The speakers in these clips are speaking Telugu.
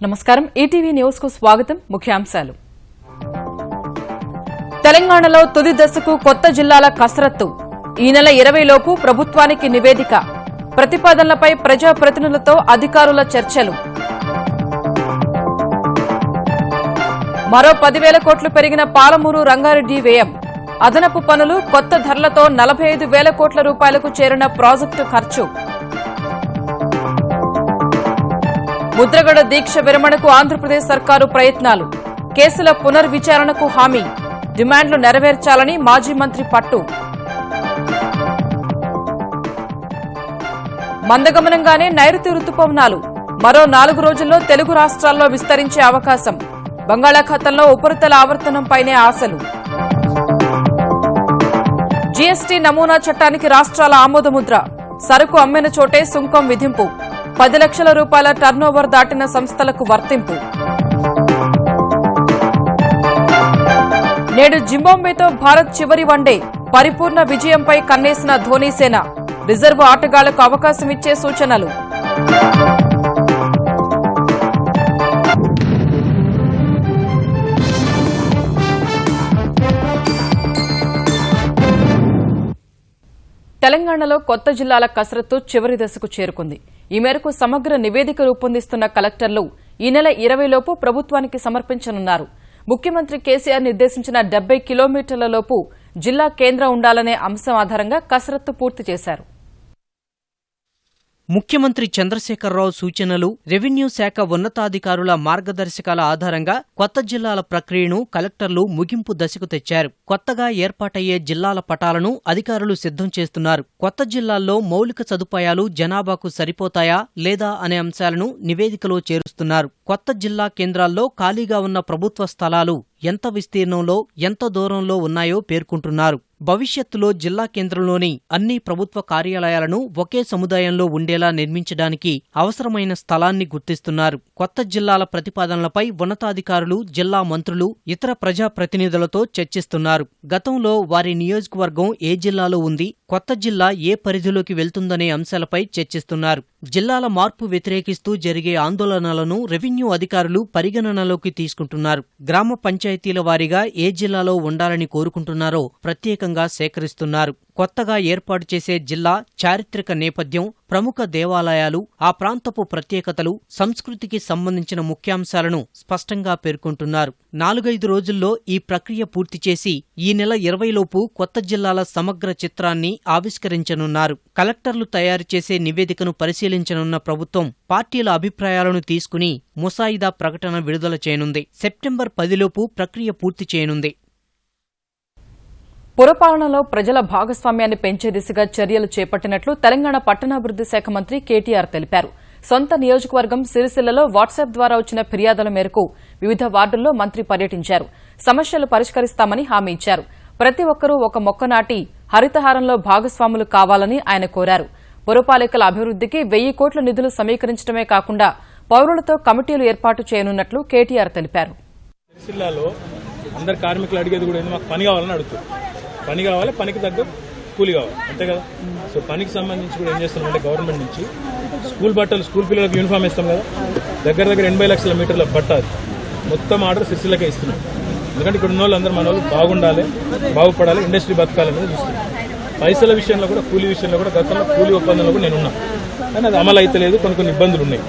నమస్కారం ఈటీవీ న్యూస్ కు స్వాగతం ముఖ్యాంశాలు తెలంగాణలో తుది దశకు కొత్త జిల్లాల కసరత్తు ఈ నెల 20 లోపు ప్రభుత్వానికి నివేదిక ప్రతిపాదనలపై ప్రజాప్రతినిధులతో అధికారుల చర్చలు మరో 10,000 కోట్లు పెరిగిన పాలమూరు రంగారెడ్డి వ్యయం అదనపు పనులు కొత్త ధరలతో 45,000 కోట్ల రూపాయలకు చేరిన ప్రాజెక్టు ఖర్చు ముద్రగడ దీక్ష విరమణకు ఆంధ్రప్రదేశ్ సర్కారు ప్రయత్నాలు కేసుల పునర్విచారణకు హామీ డిమాండ్లు నెరవేర్చాలని మాజీ మంత్రి పట్టు మందగమనంగానే నైరుతి రుతుపవనాలు మరో 4 రోజుల్లో తెలుగు రాష్ట్రాల్లో విస్తరించే అవకాశం బంగాళాఖాతంలో ఉపరితల ఆవర్తనంపైనే ఆశలు జీఎస్టీ నమూనా చట్టానికి రాష్ట్రాల ఆమోదముద్ర సరుకు అమ్మిన చోటే సుంకం విధింపు 10 లక్షల రూపాయల టర్నోవర్ దాటిన సంస్థలకు వర్తింపు నేడు జింబాబ్వేతో భారత్ చివరి వన్డే పరిపూర్ణ విజయంపై కన్నేసిన ధోనీసేన రిజర్వ్ ఆటగాళ్లకు అవకాశం ఇచ్చే సూచనలు తెలంగాణలో కొత్త జిల్లాల కసరత్తు చివరి దశకు చేరుకుంది. ఈ మేరకు సమగ్ర నివేదిక రూపొందిస్తున్న కలెక్టర్లు ఈ నెల 20 లోపు ప్రభుత్వానికి సమర్పించనున్నారు. ముఖ్యమంత్రి కేసీఆర్ నిర్దేశించిన 70 కిలోమీటర్ల లోపు జిల్లా కేంద్రం ఉండాలనే అంశం ఆధారంగా కసరత్తు పూర్తి చేశారు. ముఖ్యమంత్రి చంద్రశేఖరరావు సూచనలు, రెవెన్యూ శాఖ ఉన్నతాధికారుల మార్గదర్శకాల ఆధారంగా కొత్త జిల్లాల ప్రక్రియను కలెక్టర్లు ముగింపు దశకు తెచ్చారు. కొత్తగా ఏర్పాటయ్యే జిల్లాల పటాలను అధికారులు సిద్ధం చేస్తున్నారు. కొత్త జిల్లాల్లో మౌలిక సదుపాయాలు జనాభాకు సరిపోతాయా లేదా అనే అంశాలను నివేదికలో చేరుస్తున్నారు. కొత్త జిల్లా కేంద్రాల్లో ఖాళీగా ఉన్న ప్రభుత్వ స్థలాలు ఎంత విస్తీర్ణంలో, ఎంత దూరంలో ఉన్నాయో పేర్కొంటున్నారు. భవిష్యత్తులో జిల్లా కేంద్రంలోని అన్ని ప్రభుత్వ కార్యాలయాలను ఒకే సముదాయంలో ఉండేలా నిర్మించడానికి అవసరమైన స్థలాన్ని గుర్తిస్తున్నారు. కొత్త జిల్లాల ప్రతిపాదనలపై ఉన్నతాధికారులు, జిల్లా మంత్రులు, ఇతర ప్రజాప్రతినిధులతో చర్చిస్తున్నారు. గతంలో వారి నియోజకవర్గం ఏ జిల్లాలో ఉంది, కొత్త జిల్లా ఏ పరిధిలోకి వెళ్తుందనే అంశాలపై చర్చిస్తున్నారు. జిల్లాల మార్పు వ్యతిరేకిస్తూ జరిగే ఆందోళనలను రెవెన్యూ అధికారులు పరిగణనలోకి తీసుకుంటున్నారు. గ్రామ పంచాయతీల వారీగా ఏ జిల్లాలో ఉండాలని కోరుకుంటున్నారో ప్రత్యేకంగా సేకరిస్తున్నారు. కొత్తగా ఏర్పాటు చేసే జిల్లా చారిత్రక నేపథ్యం, ప్రముఖ దేవాలయాలు, ఆ ప్రాంతపు ప్రత్యేకతలు, సంస్కృతికి సంబంధించిన ముఖ్యాంశాలను స్పష్టంగా పేర్కొంటున్నారు. 4-5 రోజుల్లో ఈ ప్రక్రియ పూర్తి చేసి ఈ నెల 20 లోపు కొత్త జిల్లాల సమగ్ర చిత్రాన్ని ఆవిష్కరించనున్నారు. కలెక్టర్లు తయారు చేసే నివేదికను పరిశీలించనున్న ప్రభుత్వం పార్టీల అభిప్రాయాలను తీసుకుని ముసాయిదా ప్రకటన విడుదల చేయనుంది. సెప్టెంబర్ 10 లోపు ప్రక్రియ పూర్తి చేయనుంది. పురపాలనలో ప్రజల భాగస్వామ్యాన్ని పెంచే దిశగా చర్యలు చేపట్టినట్లు తెలంగాణ పట్టణాభివృద్ది శాఖ మంత్రి కేటీఆర్ తెలిపారు. సొంత నియోజకవర్గం సిరిసిల్లలో వాట్సాప్ ద్వారా వచ్చిన ఫిర్యాదుల మేరకు వివిధ వార్డుల్లో మంత్రి పర్యటించారు. సమస్యలు పరిష్కరిస్తామని హామీ ఇచ్చారు. ప్రతి ఒక్కరూ ఒక మొక్క నాటి హరితహారంలో భాగస్వాములు కావాలని ఆయన కోరారు. పురపాలికల అభివృద్దికి 1000 కోట్ల నిధులు సమీకరించడమే కాకుండా పౌరులతో కమిటీలు ఏర్పాటు చేయనున్నట్లు కేటీఆర్ తెలిపారు. అందరు కార్మికులు అడిగేది కూడా మాకు పని కావాలని అడుగుతారు. పని కావాలి, పనికి తగ్గ కూలి కావాలి, అంతే కదా. సో పనికి సంబంధించి కూడా ఏం చేస్తున్నామంటే గవర్నమెంట్ నుంచి స్కూల్ బట్టలు, స్కూల్ పిల్లలకు యూనిఫామ్ ఇస్తాం కదా, దగ్గర 80 లక్షల మీటర్ల బట్ట మొత్తం ఆర్డర్ సిరిసిల్లకే ఇస్తున్నాం. ఎందుకంటే ఇక్కడ ఉన్న వాళ్ళు అందరూ మన వాళ్ళు బాగుండాలి, బాగుపడాలి, ఇండస్ట్రీ బతకాలనేది చూస్తున్నాం. పైసల విషయంలో కూడా, కూలీ విషయంలో కూడా గతంలో కూలీ ఒప్పందంలో కూడా నేనున్నా, కానీ అది అమలు అయితే లేదు, కొన్ని ఇబ్బందులు ఉన్నాయి.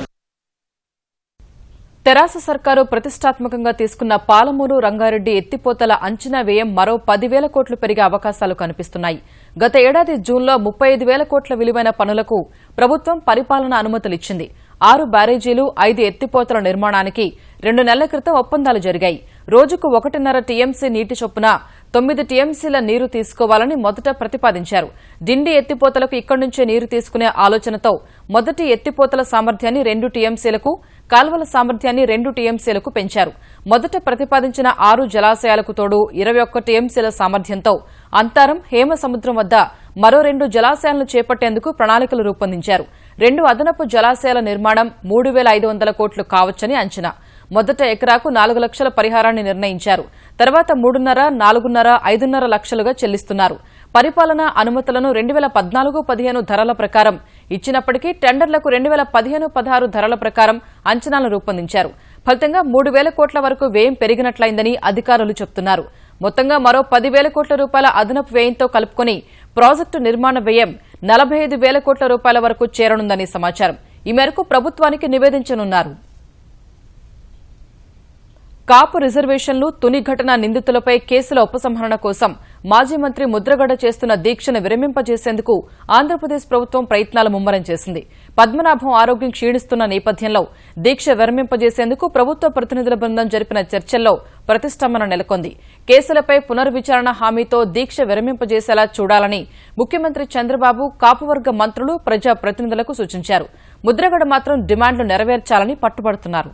తెరాస సర్కారు ప్రతిష్టాత్మకంగా తీసుకున్న పాలమూరు రంగారెడ్డి ఎత్తిపోతల అంచనా వ్యయం మరో 10,000 కోట్లు పెరిగే అవకాశాలు కనిపిస్తున్నాయి. గత ఏడాది జూన్లో 35,000 కోట్ల విలువైన పనులకు ప్రభుత్వం పరిపాలన అనుమతులిచ్చింది. 6 బ్యారేజీలు, 5 ఎత్తిపోతల నిర్మాణానికి 2 నెలల క్రితం ఒప్పందాలు జరిగాయి. రోజుకు 1.5 టీఎంసీ నీటి చొప్పున 9 టీఎంసీల నీరు తీసుకోవాలని మొదట ప్రతిపాదించారు. డిండి ఎత్తిపోతలకు ఇక్కడి నుంచే నీరు తీసుకునే ఆలోచనతో మొదటి ఎత్తిపోతల సామర్థ్యాన్ని 2 టీఎంసీలకు, కాల్వల సామర్థ్యాన్ని 2 టీఎంసీలకు పెంచారు. మొదట ప్రతిపాదించిన 6 జలాశయాలకు తోడు 21 టీఎంసీల సామర్థ్యంతో అంతరం, హేమసముద్రం వద్ద మరో 2 జలాశయాలను చేపట్టేందుకు ప్రణాళికలు రూపొందించారు. 2 అదనపు జలాశయాల నిర్మాణం 3,500 కోట్లు కావచ్చని అంచనా. మొదట ఎకరాకు 4 లక్షల పరిహారాన్ని నిర్ణయించారు. తర్వాత 3.5, 4.5, 5.5 లక్షలుగా చెల్లిస్తున్నారు. పరిపాలనా అనుమతులను 2014-15 ధరల ప్రకారం ఇచ్చినప్పటికీ టెండర్లకు 2015-16 ధరల ప్రకారం అంచనాలను రూపొందించారు. ఫలితంగా 3,000 కోట్ల వరకు వ్యయం పెరిగినట్లయిందని అధికారులు చెబుతున్నారు. మొత్తంగా మరో 10,000 కోట్ల రూపాయల అదనపు వ్యయంతో కలుపుకొని ప్రాజెక్టు నిర్మాణ వ్యయం 45,000 కోట్ల రూపాయల వరకు చేరనుందని సమాచారం. ఈ మేరకు ప్రభుత్వానికి నివేదించనున్నారు. కాపు రిజర్వేషన్లు తుని ఘటన నిందితులపై కేసుల ఉపసంహరణ కోసం మాజీ మంత్రి ముద్రగడ చేస్తున్న దీక్షను విరమింపజేసేందుకు ఆంధ్రప్రదేశ్ ప్రభుత్వం ప్రయత్నాలు ముమ్మరం చేసింది. పద్మనాభం ఆరోగ్యం క్షీణిస్తున్న నేపథ్యంలో దీక్ష విరమింపజేసేందుకు ప్రభుత్వ ప్రతినిధుల బృందం జరిపిన చర్చల్లో ప్రతిష్టంభన నెలకొంది. కేసులపై పునర్విచారణ హామీతో దీక్ష విరమింపజేసేలా చూడాలని ముఖ్యమంత్రి చంద్రబాబు కాపువర్గ మంత్రులు ప్రజాప్రతినిధులకు సూచించారు. ముద్రగడ మాత్రం డిమాండ్లు నెరవేర్చాలని పట్టుబడుతున్నారు.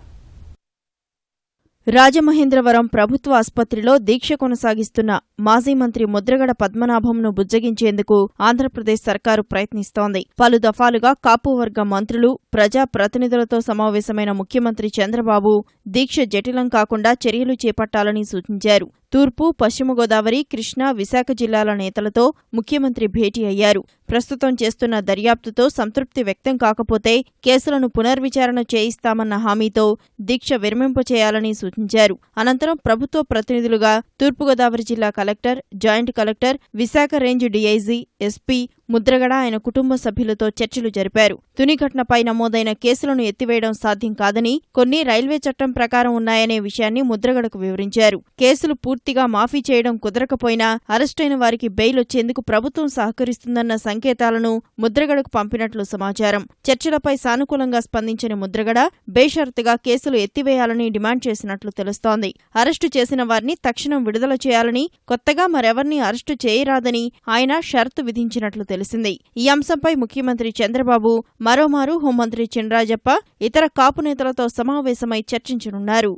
రాజమహేంద్రవరం ప్రభుత్వ ఆసుపత్రిలో దీక్ష కొనసాగిస్తున్న మాజీ మంత్రి ముద్రగడ పద్మనాభంను బుజ్జగించేందుకు ఆంధ్రప్రదేశ్ సర్కారు ప్రయత్నిస్తోంది. పలు దఫాలుగా కాపువర్గ మంత్రులు ప్రజాప్రతినిధులతో సమావేశమైన ముఖ్యమంత్రి చంద్రబాబు దీక్ష జటిలం కాకుండా చర్యలు చేపట్టాలని సూచించారు. తూర్పు, పశ్చిమ గోదావరి, కృష్ణా, విశాఖ జిల్లాల నేతలతో ముఖ్యమంత్రి భేటీ అయ్యారు. ప్రస్తుతం చేస్తున్న దర్యాప్తుతో సంతృప్తి వ్యక్తం కాకపోతే కేసులను పునర్విచారణ చేయిస్తామన్న హామీతో దీక్ష విరమింపచేయాలని సూచించారు. అనంతరం ప్రభుత్వ ప్రతినిధులుగా తూర్పుగోదావరి జిల్లా collector, joint collector, Visakha range DIG, SP Mudragada ఆయన కుటుంబ సభ్యులతో చర్చలు జరిపారు. తుని ఘటనపై నమోదైన కేసులను ఎత్తివేయడం సాధ్యం కాదని, కొన్ని రైల్వే చట్టం ప్రకారం ఉన్నాయనే విషయాన్ని ముద్రగడకు వివరించారు. కేసులు పూర్తిగా మాఫీ చేయడం కుదరకపోయినా అరెస్టైన వారికి బెయిల్ వచ్చేందుకు ప్రభుత్వం సహకరిస్తుందన్న సంకేతాలను ముద్రగడకు పంపినట్లు సమాచారం. చర్చలపై సానుకూలంగా స్పందించిన ముద్రగడ బేషరతుగా కేసులు ఎత్తివేయాలని డిమాండ్ చేసినట్లు తెలుస్తోంది. అరెస్టు చేసిన వారిని తక్షణం విడుదల చేయాలని, కొత్తగా మరెవర్నీ అరెస్టు చేయరాదని ఆయన షరతు విధించినట్లు తెలిసింది. ఈ అంశంపై ముఖ్యమంత్రి చంద్రబాబు మరోమారు హోంమంత్రి చినరాజప్ప ఇతర కాపు నేతలతో సమావేశమై చర్చించనున్నారు.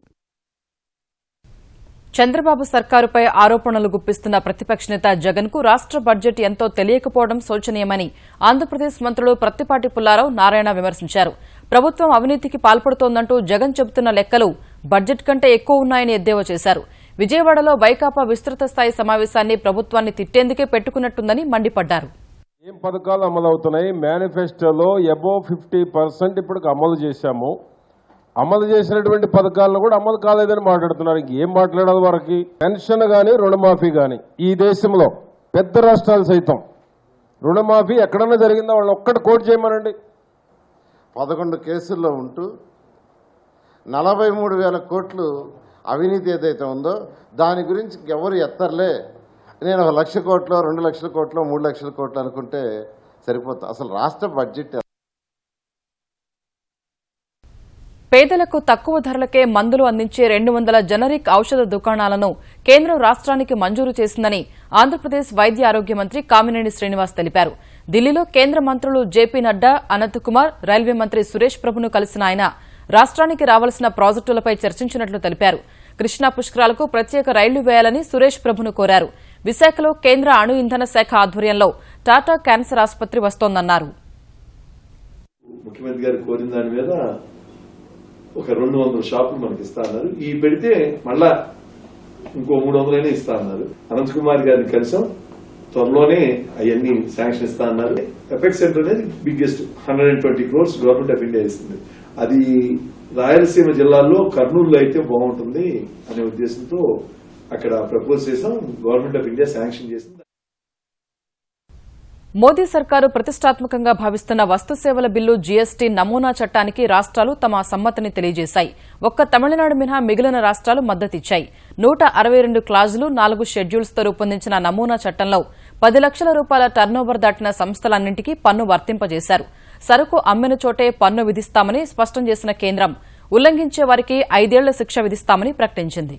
చంద్రబాబు సర్కారుపై ఆరోపణలు గుప్పిస్తున్న ప్రతిపక్ష నేత జగన్ కు రాష్ట్ర బడ్జెట్ ఎంతో తెలియకపోవడం శోచనీయమని ఆంధ్రప్రదేశ్ మంత్రులు ప్రత్తిపాటి పుల్లారావు, నారాయణ విమర్శించారు. ప్రభుత్వం అవినీతికి పాల్పడుతోందంటూ జగన్ చెబుతున్న లెక్కలు బడ్జెట్ కంటే ఎక్కువ ఉన్నాయని ఎద్దేవా చేశారు. విజయవాడలో వైకాపా విస్తృత స్థాయి సమావేశాన్ని ప్రభుత్వాన్ని తిట్టేందుకే పెట్టుకున్నట్టుందని మండిపడ్డారు. ఏం పథకాలు అమలు అవుతున్నాయి? మేనిఫెస్టోలో అబోవ్ 50% ఇప్పటికి అమలు చేశాము. అమలు చేసినటువంటి పథకాలను కూడా అమలు కాలేదని మాట్లాడుతున్నారు. ఇంకేం మాట్లాడాలి? వారికి పెన్షన్ కానీ రుణమాఫీ కానీ ఈ దేశంలో పెద్ద రాష్ట్రాలు సైతం రుణమాఫీ ఎక్కడన్నా జరిగిందా? వాళ్ళు ఒక్కటి కోట్ చేయమనండి. 11 కేసుల్లో ఉంటూ 43,000 కోట్లు అవినీతి ఏదైతే ఉందో దాని గురించి ఎవరు ఎత్తర్లే. నేను 1 లక్ష కోట్లు, 2 లక్షల కోట్లు, 3 లక్షల కోట్లు అనుకుంటే సరిపోతుంది. అసలు రాష్ట్ర బడ్జెట్ పేదలకు తక్కువ ధరలకే మందులు అందించే 200 జనరిక్ ఔషధ దుకాణాలను కేంద్రం రాష్ట్రానికి మంజూరు చేసిందని ఆంధ్రప్రదేశ్ వైద్య ఆరోగ్య మంత్రి కామినేని శ్రీనివాస్ తెలిపారు. ఢిల్లీలో కేంద్ర మంత్రులు జేపీ నడ్డా, అనంత్ కుమార్, రైల్వే మంత్రి సురేష్ ప్రభును కలిసిన ఆయన రాష్ట్రానికి రావాల్సిన ప్రాజెక్టులపై చర్చించినట్లు తెలిపారు. కృష్ణా పుష్కరాలకు ప్రత్యేక రైళ్లు వేయాలని సురేష్ ప్రభును కోరారు. విశాఖలో కేంద్ర అణు ఇంధన శాఖ ఆధ్వర్యంలో టాటా క్యాన్సర్ ఆసుపత్రి వస్తోందన్నారు. ముఖ్యమంత్రి గారు కోరిన దాని మీద ఒక 200 షాపులు మనకి ఇస్తా అన్నారు. ఈ పెడితే మళ్ళా ఇంకో 300 ఇస్తా అన్నారు. అనంత్ కుమార్ గారిని కలిసాం. త్వరలోనే అవన్నీ శాంక్షన్ ఇస్తా అన్నారు. ఎపెక్స్ సెంటర్ అనేది biggest 120 crores government of India ఇస్తుంది. అది రాయలసీమ జిల్లాల్లో కర్నూలులో అయితే బాగుంటుంది అనే ఉద్దేశంతో అక్కడ ప్రపోజ్ చేసాం. గవర్నమెంట్ ఆఫ్ ఇండియా శాంక్షన్ చేసింది. మోదీ సర్కారు ప్రతిష్టాత్మకంగా భావిస్తున్న వస్తు సేవల బిల్లు జీఎస్టీ నమూనా చట్టానికి రాష్ట్రాలు తమ సమ్మతిని తెలియజేశాయి. ఒక్క తమిళనాడు మినహా మిగిలిన రాష్ట్రాలు మద్దతిచ్చాయి. 162 క్లాజులు, 4 షెడ్యూల్స్తో రూపొందించిన నమూనా చట్టంలో 10 లక్షల రూపాయల టర్నోవర్ దాటిన సంస్థలన్నింటికీ పన్ను వర్తింపజేశారు. సరుకు అమ్మిన చోటే పన్ను విధిస్తామని స్పష్టం చేసిన కేంద్రం ఉల్లంఘించే వారికి 5 ఏళ్ల శిక్ష విధిస్తామని ప్రకటించింది.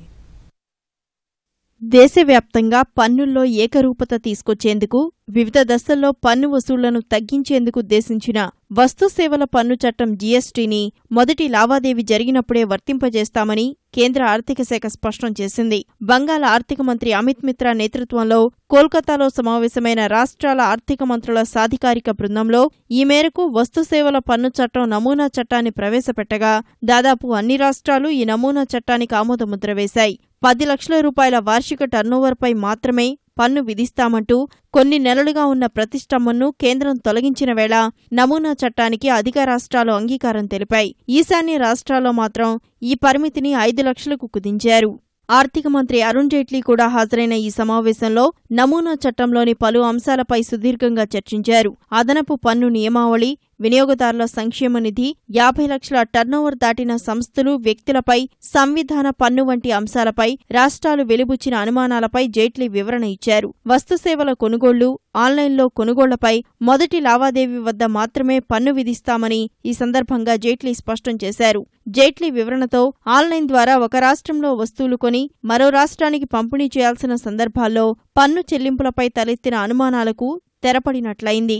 దేశవ్యాప్తంగా పన్నుల్లో ఏకరూపత తీసుకొచ్చేందుకు, వివిధ దశల్లో పన్ను వసూళ్లను తగ్గించేందుకు ఉద్దేశించిన వస్తు సేవల పన్ను చట్టం జీఎస్టీని మొదటి లావాదేవీ జరిగినప్పుడే వర్తింపజేస్తామని కేంద్ర ఆర్థిక శాఖ స్పష్టం చేసింది. బంగాళ ఆర్థిక మంత్రి అమిత్ మిత్రా నేతృత్వంలో కోల్కతాలో సమావేశమైన రాష్ట్రాల ఆర్థిక మంత్రుల సాధికారిక బృందంలో ఈ మేరకు వస్తు సేవల పన్ను చట్టం నమూనా చట్టాన్ని ప్రవేశపెట్టగా దాదాపు అన్ని రాష్ట్రాలు ఈ నమూనా చట్టానికి ఆమోదముద్ర వేశాయి. 10 లక్షల రూపాయల వార్షిక టర్నోవర్పై మాత్రమే పన్ను విధిస్తామంటూ కొన్ని నెలలుగా ఉన్న ప్రతిష్టంభనను కేంద్రం తొలగించిన వేళ నమూనా చట్టానికి అధిక రాష్ట్రాలు అంగీకారం తెలిపాయి. ఈశాన్య రాష్ట్రాల్లో మాత్రం ఈ పరిమితిని 5 లక్షలకు కుదించారు. ఆర్థిక మంత్రి అరుణ్ జైట్లీ కూడా హాజరైన ఈ సమావేశంలో నమూనా చట్టంలోని పలు అంశాలపై సుదీర్ఘంగా చర్చించారు. అదనపు పన్ను నియమావళి, వినియోగదారుల సంక్షేమ నిధి, 50 లక్షల టర్నోవర్ దాటిన సంస్థలు, వ్యక్తులపై సంవిధాన పన్ను వంటి అంశాలపై రాష్ట్రాలు వెలిబుచ్చిన అనుమానాలపై జైట్లీ వివరణ ఇచ్చారు. వస్తుసేవల కొనుగోళ్లు, ఆన్లైన్లో కొనుగోళ్లపై మొదటి లావాదేవీ వద్ద మాత్రమే పన్ను విధిస్తామని ఈ సందర్భంగా జైట్లీ స్పష్టం చేశారు. జైట్లీ వివరణతో ఆన్లైన్ ద్వారా ఒక రాష్ట్రంలో వస్తువులు కొని మరో రాష్ట్రానికి పంపిణీ చేయాల్సిన సందర్భాల్లో పన్ను చెల్లింపులపై తలెత్తిన అనుమానాలకు తెరపడినట్లయింది.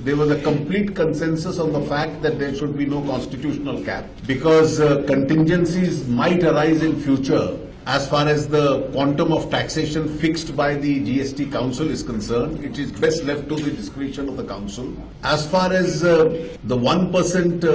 There was a complete consensus on the fact that there should be no constitutional cap because contingencies might arise in future as far as the quantum of taxation fixed by the GST Council is concerned. It is best left to the discretion of the Council. As far as the 1%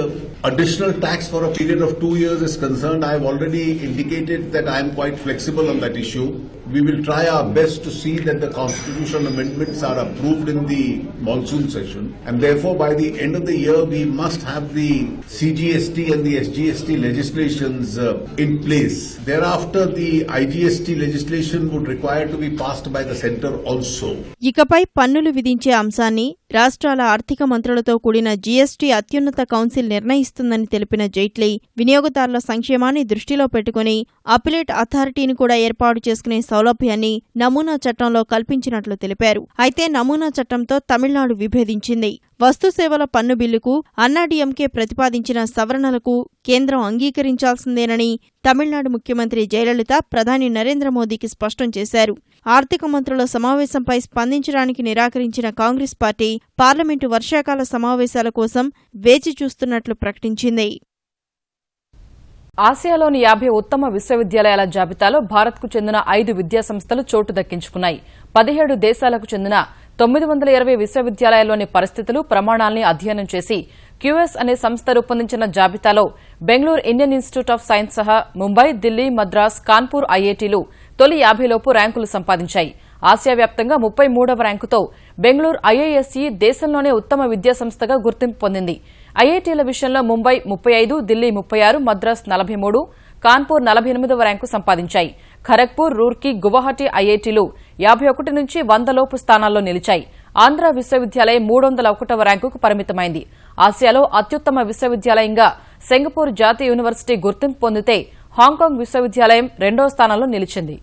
additional tax for a period of 2 years is concerned, I have already indicated that I am quite flexible on that issue. We will try our best to see that the constitutional amendments are approved in the monsoon session, and therefore by the end of the year we must have the CGST and the SGST legislations in place. Thereafter the IGST legislation would require to be passed by the centre also. ఇకపై పన్నులు విధించే అంశాన్ని రాష్ట్రాల ఆర్థిక మంత్రులతో కూడిన జీఎస్టీ అత్యున్నత కౌన్సిల్ నిర్ణయిస్తుందని తెలిపిన జైట్లీ, వినియోగదారుల సంక్షేమాన్ని దృష్టిలో పెట్టుకుని అపిలేట్ అథారిటీని కూడా ఏర్పాటు చేసుకునే సౌలభ్యాన్ని నమూనా చట్టంలో కల్పించినట్లు తెలిపారు. అయితే నమూనా చట్టంతో తమిళనాడు విభేదించింది. వస్తుసేవల పన్ను బిల్లుకు అన్నాడీఎంకే ప్రతిపాదించిన సవరణలకు కేంద్రం అంగీకరించాల్సిందేనని తమిళనాడు ముఖ్యమంత్రి జయలలిత ప్రధాని నరేంద్ర మోదీకి స్పష్టం చేశారు. ఆర్థిక మంత్రుల సమావేశంపై స్పందించడానికి నిరాకరించిన కాంగ్రెస్ పార్టీ పార్లమెంటు వర్షాకాల సమావేశాల కోసం వేచి చూస్తున్నట్లు ప్రకటించింది. ఆసియాలోని 50 ఉత్తమ విశ్వవిద్యాలయాల జాబితాలో భారత్కు చెందిన 5 విద్యాసంస్థలు చోటు దక్కించుకున్నాయి. 17 దేశాలకు చెందిన 920 విశ్వవిద్యాలయాల్లోని పరిస్థితులు, ప్రమాణాల్ని అధ్యయనం చేసి క్యూఎస్ అనే సంస్థ రూపొందించిన జాబితాలో Bengaluru Indian institute of science సహా ముంబై, ఢిల్లీ, మద్రాస్, కాన్పూర్ ఐఐటీలు తొలి 50 లోపు ర్యాంకులు సంపాదించాయి. ఆసియా వ్యాప్తంగా 33వ ర్యాంకుతో బెంగళూరు ఐఐఎస్ఈ దేశంలోనే ఉత్తమ విద్యాసంస్థగా గుర్తింపు పొందింది. ఐఐటీల విషయంలో ముంబై 35, ఢిల్లీ 36, మద్రాస్ 43, కాన్పూర్ 48వ ర్యాంకు సంపాదించాయి. ఖరగ్పూర్, రూర్కీ, గువాహటి ఐఐటీలు 51 నుంచి 100 లోపు స్థానాల్లో నిలిచాయి. ఆంధ్ర విశ్వవిద్యాలయం 301వ ర్యాంకుకు పరిమితమైంది. ఆసియాలో అత్యుత్తమ విశ్వవిద్యాలయంగా సింగపూర్ జాతీయ యూనివర్సిటీ గుర్తింపు పొందితే హాంకాంగ్ విశ్వవిద్యాలయం 2వ స్థానంలో నిలిచింది.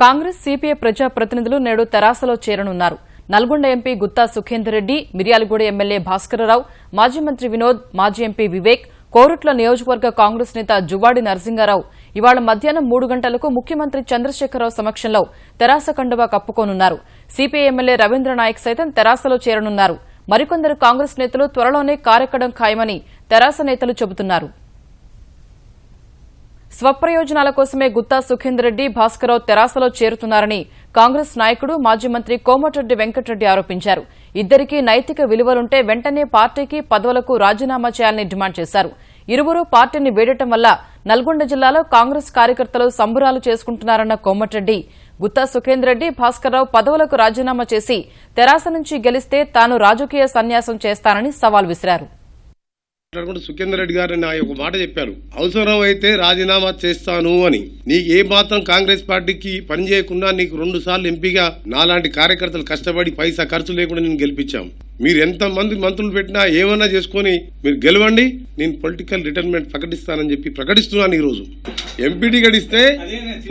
కాంగ్రెస్, సిపిఐ ప్రజాప్రతినిధులు నేడు తెరాసలో చేరనున్నారు. నల్గొండ ఎంపీ గుత్తా సుఖేందర్ రెడ్డి, మిర్యాలగూడ ఎమ్మెల్యే భాస్కరరావు, మాజీ మంత్రి వినోద్, మాజీ ఎంపీ వివేక్, కోరుట్ల నియోజకవర్గ కాంగ్రెస్ నేత జువ్వాడి నరసింగారావు ఇవాళ మధ్యాహ్నం 3 గంటలకు ముఖ్యమంత్రి చంద్రశేఖరరావు సమక్షంలో తెరాస కండువా కప్పుకోనున్నారు. సిపిఐ ఎమ్మెల్యే రవీంద్రనాయక్ సైతం తెరాసలో చేరనున్నారు. మరికొందరు కాంగ్రెస్ నేతలు త్వరలోనే కారెక్కడం ఖాయమని తెరాస నేతలు చెబుతున్నారు. స్వప్రయోజనాల కోసమే గుత్తా సుఖేందర్ రెడ్డి, భాస్కరరావు తెరాసలో చేరుతున్నారని కాంగ్రెస్ నాయకుడు మాజీ మంత్రి కోమటిరెడ్డి వెంకటరెడ్డి ఆరోపించారు. ఇద్దరికీ నైతిక విలువలుంటే వెంటనే పార్టీకి, పదవులకు రాజీనామా చేయాలని డిమాండ్ చేశారు. ఇరువురు పార్టీని వీడటం వల్ల నల్గొండ జిల్లాలో కాంగ్రెస్ కార్యకర్తలు సంబురాలు చేసుకుంటున్నారన్న కోమటిరెడ్డి, గుత్తా సుఖేందర్ రెడ్డి, భాస్కరరావు పదవులకు రాజీనామా చేసి తెరాస నుంచి గెలిస్తే తాను రాజకీయ సన్యాసం చేస్తానని సవాల్ విసిరారు. సుఖేందర్ రెడ్డి గారు నా ఒక మాట చెప్పారు, అవసరం అయితే రాజీనామా చేస్తాను అని. నీకు ఏ మాత్రం కాంగ్రెస్ పార్టీకి పనిచేయకుండా నీకు 2 సార్లు ఎంపీగా నాలాంటి కార్యకర్తలు కష్టపడి పైసా ఖర్చు లేకుండా నేను గెలిపించాం. మీరు ఎంత మంది మంత్రులు పెట్టినా ఏమన్నా చేసుకుని మీరు గెలవండి, నేను పొలిటికల్ రిటైర్మెంట్ ప్రకటిస్తానని చెప్పి ప్రకటిస్తున్నాను. ఈ రోజు ఎంపీటీ గడిస్తే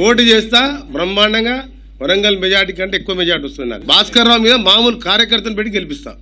పోటీ చేస్తా, బ్రహ్మాండంగా వరంగల్ మెజార్టీ కంటే ఎక్కువ మెజార్టీ వస్తుంది. నాకు భాస్కర్ రావు మీద మామూలు కార్యకర్తను పెట్టి గెలిపిస్తా.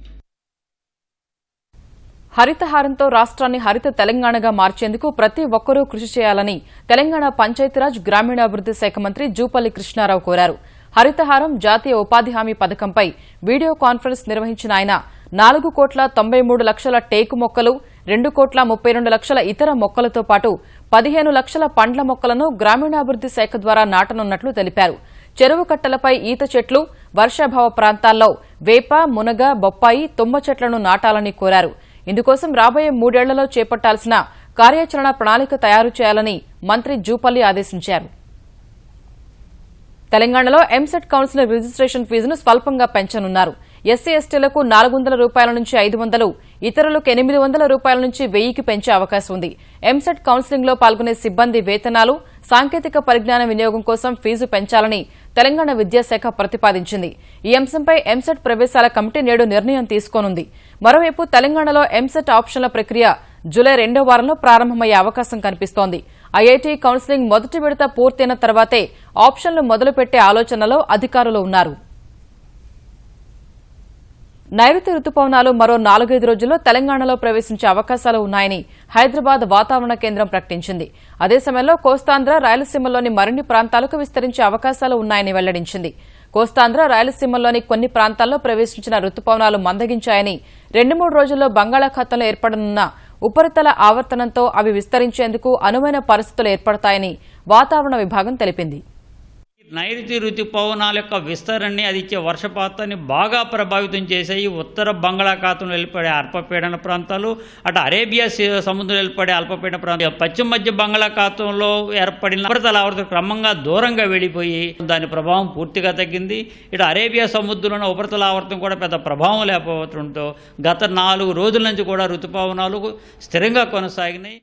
హరితహారంతో రాష్ట్రాన్ని హరిత తెలంగాణగా మార్చేందుకు ప్రతి ఒక్కరూ కృషి చేయాలని తెలంగాణ పంచాయతీరాజ్ గ్రామీణాభివృద్ది శాఖ మంత్రి జూపల్లి కృష్ణారావు కోరారు. హరితహారం జాతీయ ఉపాధి హామీ పథకంపై వీడియో కాన్ఫరెన్స్ నిర్వహించిన ఆయన 4,93 లక్షల టేకు మొక్కలు, 2,32 లక్షల ఇతర మొక్కలతో పాటు 15 లక్షల పండ్ల మొక్కలను గ్రామీణాభివృద్ది శాఖ ద్వారా నాటనున్నట్లు తెలిపారు. చెరువు కట్టలపై ఈత చెట్లు, వర్షాభావ ప్రాంతాల్లో వేప, మునగ, బొప్పాయి, తుమ్మ చెట్లను నాటాలని కోరారు. ఇందుకోసం రాబోయే 3 ఏళ్లలో చేపట్టాల్సిన కార్యాచరణ ప్రణాళిక తయారు చేయాలని మంత్రి జూపల్లి ఆదేశించారు. తెలంగాణలో ఎంసెట్ కౌన్సిలర్ రిజిస్ట్రేషన్ ఫీజును స్వల్పంగా పెంచనున్నారు. ఎస్సీ ఎస్టీలకు 400 రూపాయల నుంచి 500, ఇతరులకు 800 రూపాయల నుంచి 1000కి పెంచే అవకాశం ఉంది. ఎంసెట్ కౌన్సిలింగ్ లో పాల్గొనే సిబ్బంది వేతనాలు, సాంకేతిక పరిజ్ఞాన వినియోగం కోసం ఫీజు పెంచాలని తెలంగాణ విద్యాశాఖ ప్రతిపాదించింది. ఈ అంశంపై ఎంసెట్ ప్రవేశాల కమిటీ నేడు నిర్ణయం తీసుకోనుంది. మరోవైపు తెలంగాణలో ఎంసెట్ ఆప్షన్ల ప్రక్రియ జూలై 2వ వారంలో ప్రారంభమయ్యే అవకాశం కనిపిస్తోంది. ఐఐటీ కౌన్సిలింగ్ మొదటి విడత పూర్తయిన తర్వాతే ఆప్షన్లు మొదలుపెట్టే ఆలోచనలో అధికారులు ఉన్నారు. నైరుతి రుతుపవనాలు మరో 4-5 రోజుల్లో తెలంగాణలో ప్రవేశించే అవకాశాలు ఉన్నాయని హైదరాబాద్ వాతావరణ కేంద్రం ప్రకటించింది. అదే సమయంలో కోస్తాంధ్ర, రాయలసీమలోని మరిన్ని ప్రాంతాలకు విస్తరించే అవకాశాలు ఉన్నాయని వెల్లడించింది. కోస్తాంధ్ర, రాయలసీమలోని కొన్ని ప్రాంతాల్లో ప్రవేశించిన రుతుపవనాలు మందగించాయని 2-3 రోజుల్లో బంగాళాఖాతంలో ఏర్పడనున్న ఉపరితల ఆవర్తనంతో అవి విస్తరించేందుకు అనువైన పరిస్థితులు ఏర్పడతాయని వాతావరణ విభాగం తెలిపింది. నైరుతి రుతుపవనాల యొక్క విస్తరణని, అది ఇచ్చే వర్షపాతాన్ని బాగా ప్రభావితం చేశాయి. ఉత్తర బంగాళాఖాతంలో ఏర్పడే అల్పపీడన ప్రాంతాలు, అటు అరేబియా సముద్రంలో ఏర్పడే అల్పపీడన ప్రాంతాలు, పశ్చిమ మధ్య బంగాళాఖాతంలో ఏర్పడిన ఉపరితల ఆవర్తనం క్రమంగా దూరంగా వెళ్లిపోయి దాని ప్రభావం పూర్తిగా తగ్గింది. ఇటు అరేబియా సముద్రంలో ఉపరితల ఆవర్తనం కూడా పెద్ద ప్రభావం లేకపోవడంతో గత 4 రోజుల నుంచి కూడా రుతుపవనాలు స్థిరంగా కొనసాగినాయి.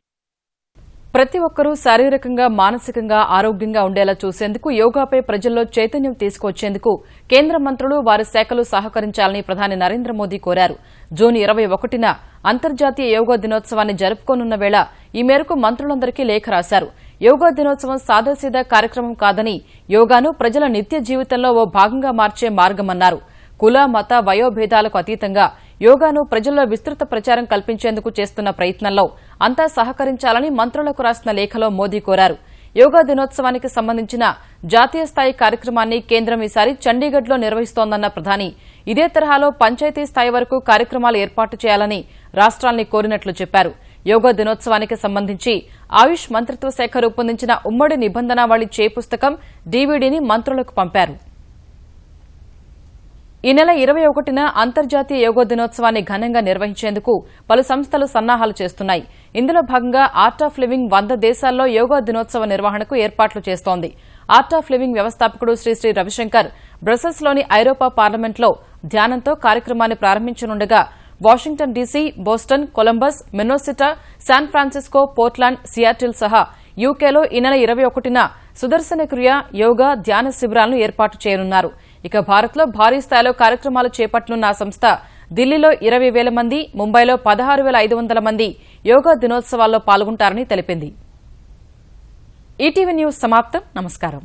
ప్రతి ఒక్కరూ శారీరకంగా, మానసికంగా ఆరోగ్యంగా ఉండేలా చూసేందుకు యోగాపై ప్రజల్లో చైతన్యం తీసుకొచ్చేందుకు కేంద్ర మంత్రులు, వారి శాఖలు సహకరించాలని ప్రధాని నరేంద్ర మోదీ కోరారు. జూన్ 21న అంతర్జాతీయ యోగా దినోత్సవాన్ని జరుపుకోనున్న వేళ ఈ మేరకు మంత్రులందరికీ లేఖ రాశారు. యోగా దినోత్సవం సాదాసీదా కార్యక్రమం కాదని, యోగాను ప్రజల నిత్య జీవితంలో ఓ భాగంగా మార్చే మార్గమన్నారు. కుల, మత, వయోభేదాలకు అతీతంగా యోగాను ప్రజల్లో విస్తృత ప్రచారం కల్పించేందుకు చేస్తున్న ప్రయత్నంలో అంతా సహకరించాలని మంత్రులకు రాసిన లేఖలో మోదీ కోరారు. యోగా దినోత్సవానికి సంబంధించిన జాతీయ స్థాయి కార్యక్రమాన్ని కేంద్రం ఈసారి చండీగఢ్లో నిర్వహిస్తోందన్న ప్రధాని ఇదే తరహాలో పంచాయతీ స్థాయి వరకు కార్యక్రమాలు ఏర్పాటు చేయాలని రాష్ట్రాల్ని కోరినట్లు చెప్పారు. యోగా దినోత్సవానికి సంబంధించి ఆయుష్ మంత్రిత్వ శాఖ రూపొందించిన ఉమ్మడి నిబంధనావళి పుస్తకం, డీవీడీని మంత్రులకు పంపారు. ఈ నెల 21న అంతర్జాతీయ యోగా దినోత్సవాన్ని ఘనంగా నిర్వహించేందుకు పలు సంస్థలు సన్నాహాలు చేస్తున్నాయి. ఇందులో భాగంగా ఆర్ట్ ఆఫ్ లివింగ్ 100 దేశాల్లో యోగా దినోత్సవ నిర్వహణకు ఏర్పాట్లు చేస్తోంది. ఆర్ట్ ఆఫ్ లివింగ్ వ్యవస్థాపకుడు శ్రీ రవిశంకర్ బ్రసెల్స్లోని ఐరోపా పార్లమెంట్లో ధ్యానంతో కార్యక్రమాన్ని ప్రారంభించనుండగా Washington DC, Boston, Columbus, Minnesota, San Francisco, Portland, Seattle సహా యూకేలో ఈ నెల 21న సుదర్శన క్రియ, యోగా, ధ్యాన శిబిరాలను ఏర్పాటు చేయనున్నారు. ఇక భారత్లో భారీ స్థాయిలో కార్యక్రమాలు చేపట్టనున్న ఆ సంస్థ ఢిల్లీలో 20,000 మంది, ముంబైలో 16,500 మంది యోగా దినోత్సవాల్లో పాల్గొంటారని తెలిపింది. ఈటీవీ న్యూస్ సమాప్తం. నమస్కారం.